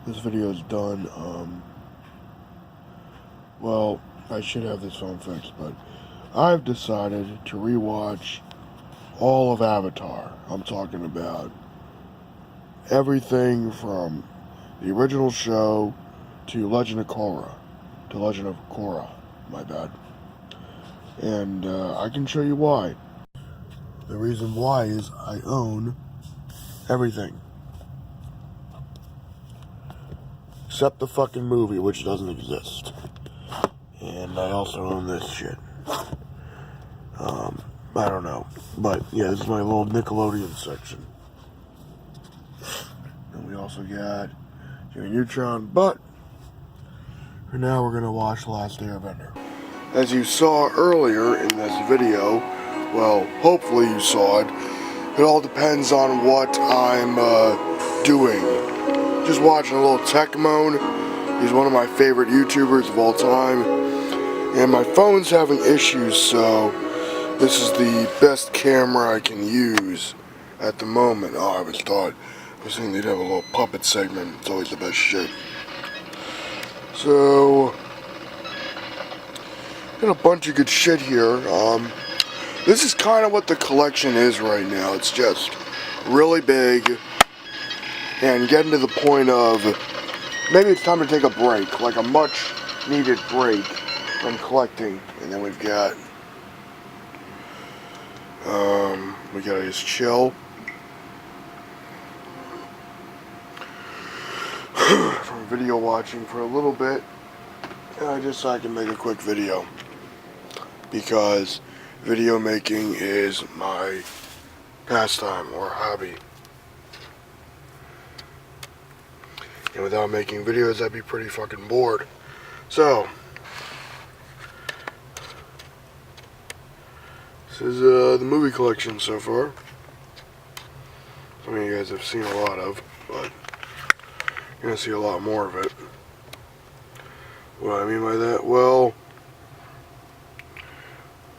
This video is done. Well, I should have this phone fixed, but I've decided to rewatch all of Avatar. I'm talking about everything from the original show to Legend of Korra. My bad. And I can show you why. The reason why is I own everything. Except the fucking movie, which doesn't exist. And I also own this shit. I don't know. But, yeah, this is my little Nickelodeon section. And we also got Jimmy Neutron, but for now we're going to watch The Last Airbender. As you saw earlier in this video, well, hopefully you saw it, it all depends on what I'm doing. Just watching a little Tech Moan. He's one of my favorite YouTubers of all time. And my phone's having issues, so this is the best camera I can use at the moment. Oh, I always thought, I was thinking they'd have a little puppet segment. It's always the best shit. So, got a bunch of good shit here. This is kind of what the collection is right now. It's just really big and getting to the point of maybe it's time to take a break, like a much needed break from collecting. And then we've got we gotta just chill from video watching for a little bit. Just so I can make a quick video, because video making is my pastime or hobby. And without making videos, I'd be pretty fucking bored. So, this is the movie collection so far. Some of you guys have seen a lot of, but you're gonna see a lot more of it. What do I mean by that? Well,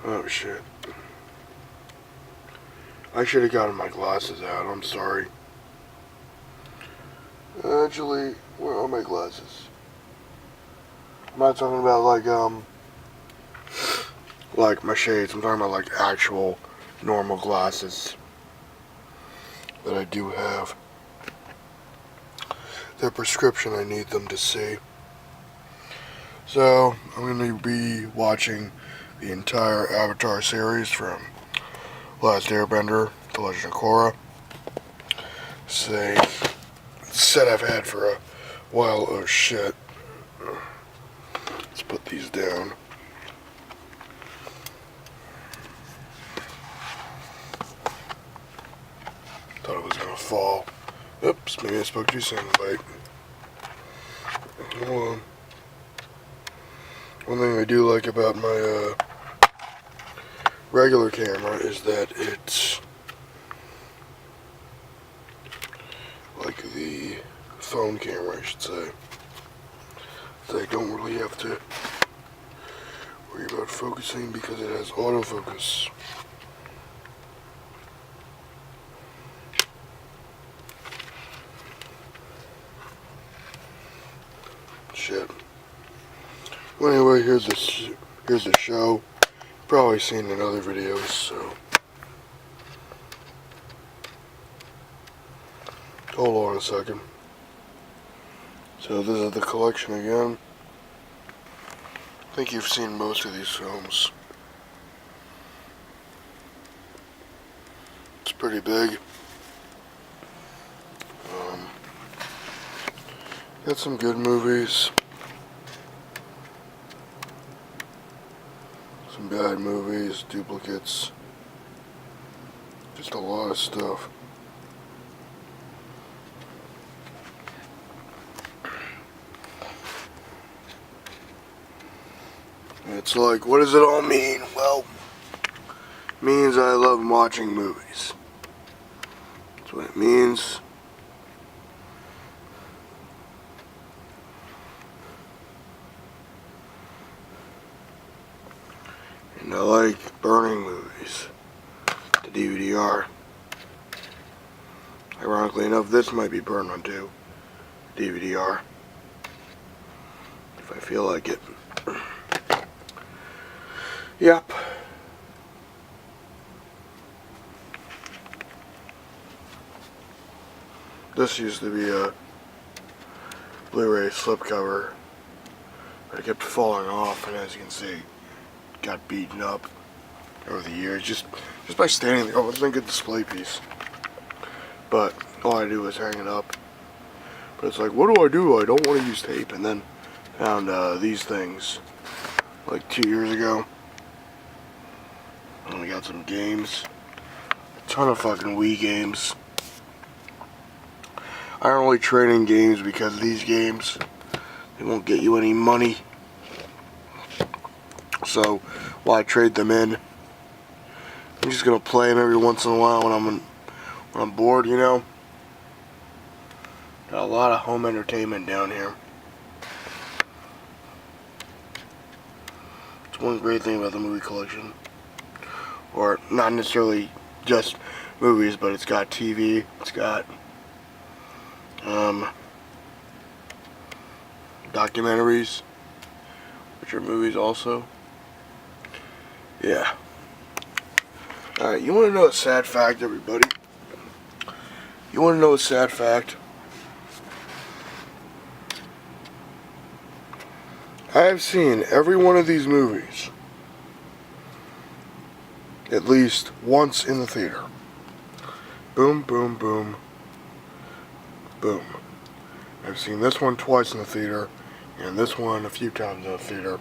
oh shit. I should have gotten my glasses out, I'm sorry. Actually, where are my glasses? I'm not talking about like my shades. I'm talking about like actual normal glasses that I do have. They're prescription, I need them to see. So, I'm going to be watching the entire Avatar series from Last Airbender to Legend of Korra. Set I've had for a while. Oh shit. Let's put these down. Thought it was gonna fall. Oops, maybe I spoke too soon. Like, hold on. One thing I do like about my regular camera is that it's like the phone camera, I should say. So I don't really have to worry about focusing because it has autofocus. Shit. Well, anyway, here's the show. Probably seen in other videos, so hold on a second. So this is the collection again. I think you've seen most of these films. It's pretty big. Got some good movies. Some bad movies, duplicates. Just a lot of stuff. It's like, what does it all mean? Well, it means I love watching movies. That's what it means. And I like burning movies to DVD-R. Ironically enough, this might be burned onto DVD-R if I feel like it. Yep. This used to be a Blu-ray slipcover, but it kept falling off, and as you can see, it got beaten up over the years just by standing there. Oh, it wasn't a good display piece, but all I do is hang it up. But it's like, what do? I don't want to use tape. And then found these things like 2 years ago, and we got some games, a ton of fucking Wii games. I don't really trade in games because these games, they won't get you any money. So why trade them in? I'm just gonna play them every once in a while when I'm bored, you know. Got a lot of home entertainment down here. It's one great thing about the movie collection, or not necessarily just movies, but it's got TV, it's got documentaries, which are movies also. Yeah. Alright, you want to know a sad fact, everybody? You want to know a sad fact? I have seen every one of these movies at least once in the theater. Boom, boom, boom, boom. I've seen this one twice in the theater, and this one a few times in the theater.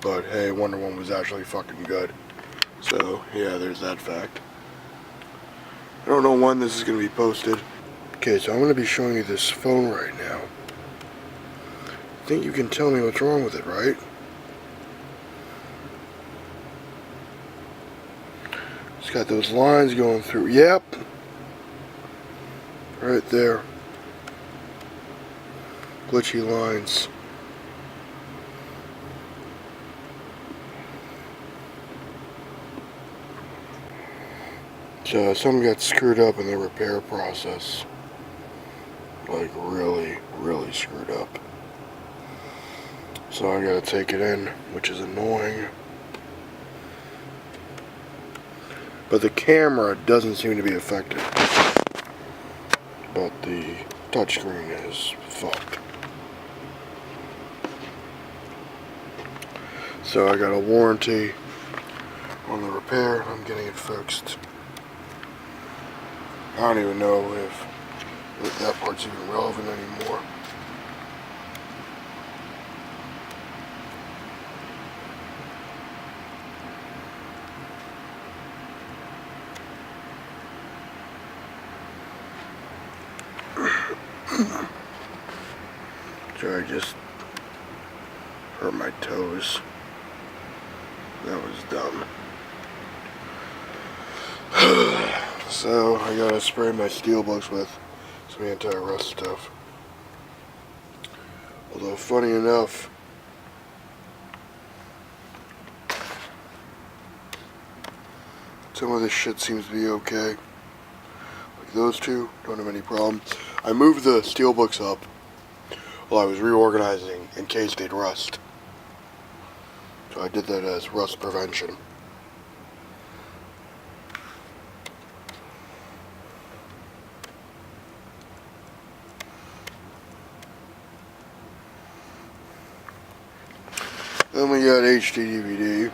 But hey, Wonder Woman was actually fucking good. So, yeah, there's that fact. I don't know when this is going to be posted. Okay, so I'm going to be showing you this phone right now. I think you can tell me what's wrong with it, right? It's got those lines going through. Yep. Right there. Glitchy lines. So something got screwed up in the repair process. Like really, really screwed up. So I gotta take it in, which is annoying. But the camera doesn't seem to be affected. But the touchscreen is fucked. So I got a warranty on the repair. I'm getting it fixed. I don't even know if that part's even relevant anymore. So I just hurt my toes. That was dumb. So I gotta spray my steelbooks with some anti-rust stuff. Although funny enough, some of this shit seems to be okay. Like those two don't have any problem. I moved the steelbooks up while I was reorganizing in case they'd rust. So I did that as rust prevention. Then we got HD DVD,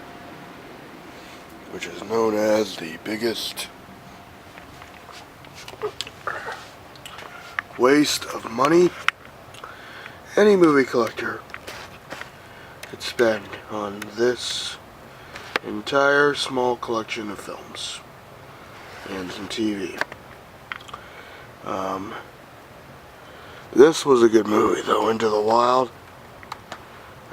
which is known as the biggest waste of money any movie collector could spend on this entire small collection of films and some TV. This was a good movie though, Into the Wild.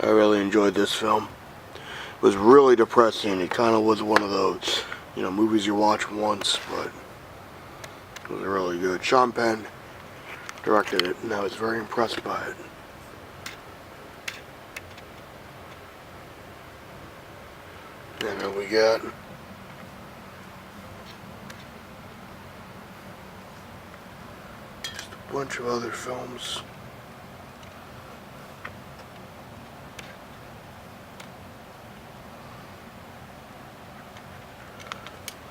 I really enjoyed this film. It was really depressing. It kind of was one of those, you know, movies you watch once, but it was really good. Sean Penn directed it, and I was very impressed by it. And then we got just a bunch of other films.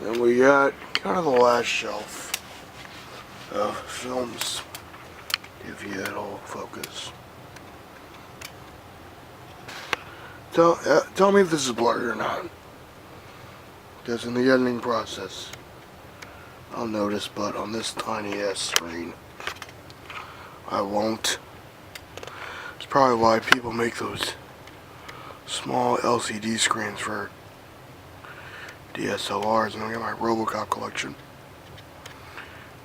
Then we got kind of the last shelf of films. If you had all focus. Tell me if this is blurry or not. Because in the editing process, I'll notice, but on this tiny ass screen, I won't. It's probably why people make those small LCD screens for DSLRs. And I got my RoboCop collection,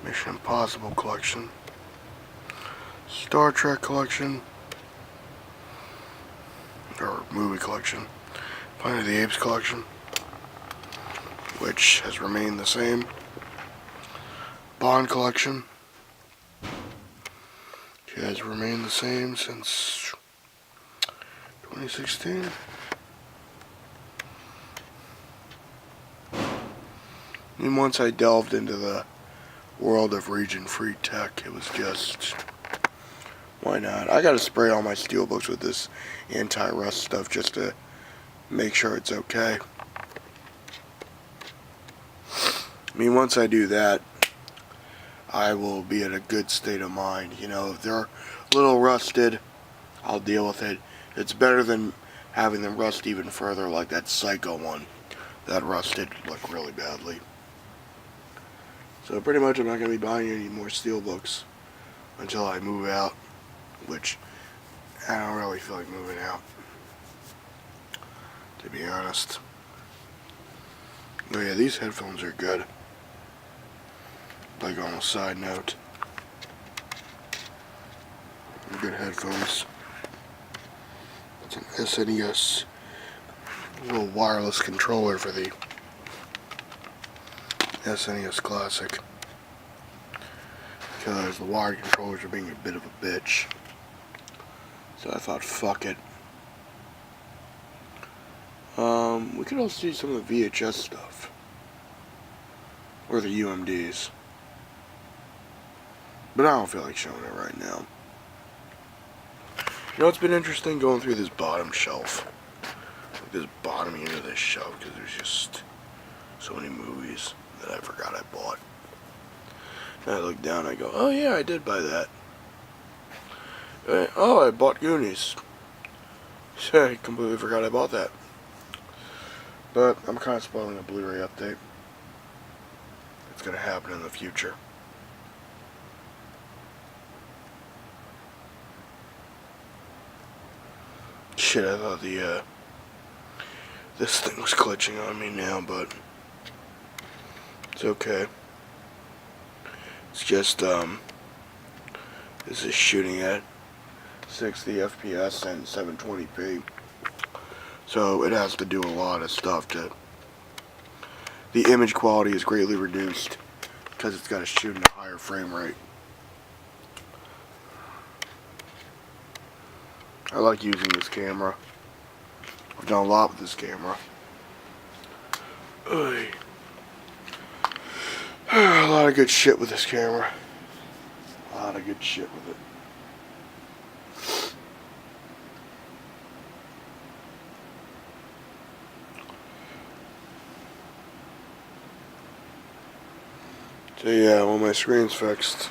Mission Impossible collection, Star Trek collection, or movie collection, Planet of the Apes collection, which has remained the same, Bond collection, which has remained the same since 2016. And once I delved into the world of region-free tech, it was just, why not? I gotta spray all my steelbooks with this anti-rust stuff just to make sure it's okay. I mean, once I do that, I will be in a good state of mind. You know, if they're a little rusted, I'll deal with it. It's better than having them rust even further, like that Psycho one that rusted like really badly. So pretty much I'm not going to be buying any more steelbooks until I move out, which I don't really feel like moving out, to be honest. Oh yeah, these headphones are good. Like on a side note, good headphones. It's an SNES little wireless controller for the SNES Classic, because the wired controllers are being a bit of a bitch. So I thought, fuck it. We could also see some of the VHS stuff, or the UMDs, but I don't feel like showing it right now. You know, it's been interesting going through this bottom shelf, like this bottom unit of this shelf, because there's just so many movies that I forgot I bought. And I look down and I go, oh yeah, I did buy that. Oh, I bought Goonies. I completely forgot I bought that. But I'm kind of spoiling a Blu-ray update. It's going to happen in the future. Shit, I thought this thing was glitching on me now, but it's okay. It's just, this is shooting at 60 FPS and 720p. So it has to do a lot of stuff to... The image quality is greatly reduced because it's got to shoot at a higher frame rate. I like using this camera. I've done a lot with this camera. A lot of good shit with this camera. A lot of good shit with it. So yeah, when my screen's fixed,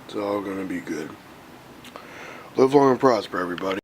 it's all gonna be good. Live long and prosper, everybody.